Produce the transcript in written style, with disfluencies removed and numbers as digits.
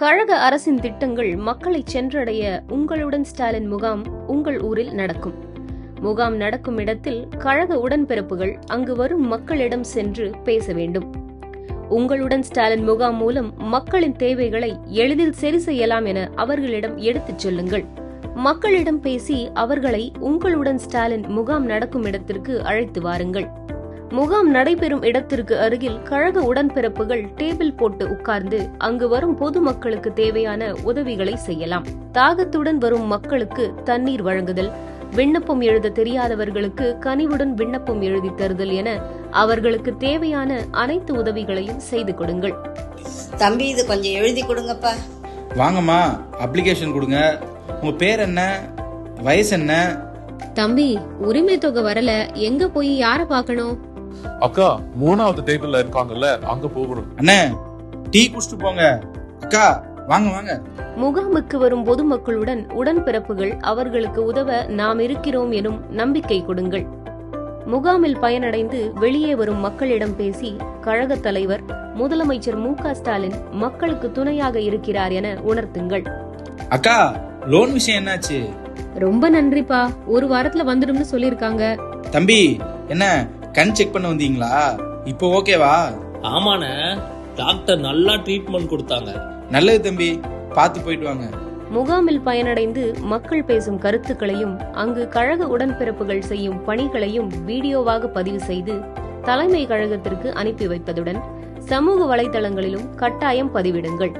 கழக அரசின் திட்டங்கள் மக்களை சென்றடைய உங்களுடன் ஸ்டாலின் முகாம் உங்கள் ஊரில் நடக்கும். முகாம் நடக்கும் இடத்தில் கழக உடன்பிறப்புகள் அங்கு வரும் மக்களிடம் சென்று பேச வேண்டும். உங்களுடன் ஸ்டாலின் முகாம் மூலம் மக்களின் தேவைகளை எளிதில் சரி செய்யலாம் என அவர்களிடம் எடுத்துச் சொல்லுங்கள். மக்களிடம் பேசி அவர்களை உங்களுடன் ஸ்டாலின் முகாம் நடக்கும் இடத்திற்கு அழைத்து வாருங்கள். முகாம் நடைபெறும் இடத்திற்கு அருகில் கழக உடன்பிறப்புகள் டேபிள் போட்டு உட்கார்ந்து அங்கு வரும் பொதுமக்களுக்கு தேவையான உதவிகளை செய்யலாம். தாகத்துடன் வரும் மக்களுக்கு தண்ணீர் வழங்குதல், விண்ணப்பம் எழுத தெரியாதவர்களுக்கு கனிவுடன் விண்ணப்பம் எழுதி தருதல் என அவர்களுக்கு தேவையான அனைத்து உதவிகளையும் செய்து கொடுங்கள். தம்பி, இது கொஞ்சம் எழுதி கொடுங்கப்பா. வாங்கம்மா, அப்ளிகேஷன் கொடுங்க. உங்க பேர் என்ன, வயசு என்ன? தம்பி, உரிமை தொகை வரல, எங்க போய் யார பாக்கணும்? அக்கா, 3வது டேபிள்ல இருக்காங்கல்ல, அங்க போகணும். அண்ணே, டீ குடிச்சிட்டு போங்க. அக்கா, வாங்க வாங்க. முகாமுக்கு வரும் பொதுமக்களுடன் உடன்பிறப்புகள் அவர்களுக்கு உதவ நாம் இருக்கிறோம் எனும் நம்பிக்கை கொடுங்கள். முகாமில் பயனடைந்து வெளியே வரும் மக்களிடம் பேசி கழக தலைவர் முதலமைச்சர் மு.க. ஸ்டாலின் மக்களுக்கு துணையாக இருக்கிறார் என உணர்த்துங்கள். அக்கா, லோன் விஷயம் என்னாச்சு? ரொம்ப நன்றிப்பா, ஒரு வாரத்துல வந்துடும்னு சொல்லிருக்காங்க. தம்பி, என்ன கண் செக் பண்ண வந்தீங்களா? இப்போ ஓகேவா? ஆமாண்ணே, டாக்டர் நல்லா ட்ரீட்மெண்ட் கொடுத்தாங்க. நல்லது தம்பி, பார்த்து போயிட்டு வாங்க. முகாமில் பயனடைந்து மக்கள் பேசும் கருத்துக்களையும் அங்கு கழக உடன்பிறப்புகள் செய்யும் பணிகளையும் வீடியோவாக பதிவு செய்து தலைமை கழகத்திற்கு அனுப்பி வைப்பதுடன் சமூக வலைதளங்களிலும் கட்டாயம் பதிவிடுங்கள்.